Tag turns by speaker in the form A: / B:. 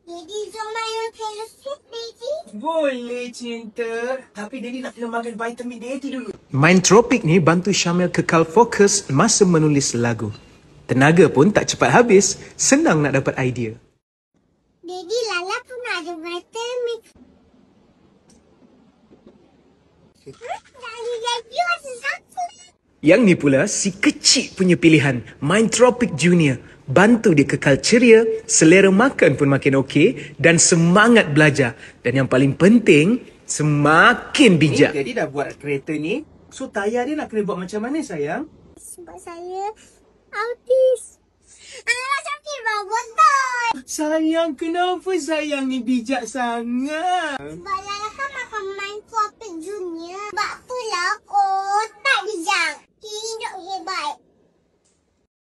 A: Daddy, jom main Taylor Swift, Daddy.
B: Boleh, cinta. Tapi Daddy nak kena makan vitamin Daddy dulu.
C: Mindtropic ni bantu Syamil kekal fokus masa menulis lagu. Tenaga pun tak cepat habis, senang nak dapat idea.
A: Daddy, Lala pun ada vitamin. Daddy rasa sakit.
C: Yang ni pula si kecil punya pilihan, Mindtropic Junior. Bantu dia kekal ceria, selera makan pun makin okey dan semangat belajar. Dan yang paling penting, semakin bijak.
B: Daddy dah buat kereta ni. So tayar dia nak kena buat macam mana, sayang?
A: Sebab saya autis. Macam kira betul.
B: Sayang, kenapa sayang ni bijak sangat?
A: Sebab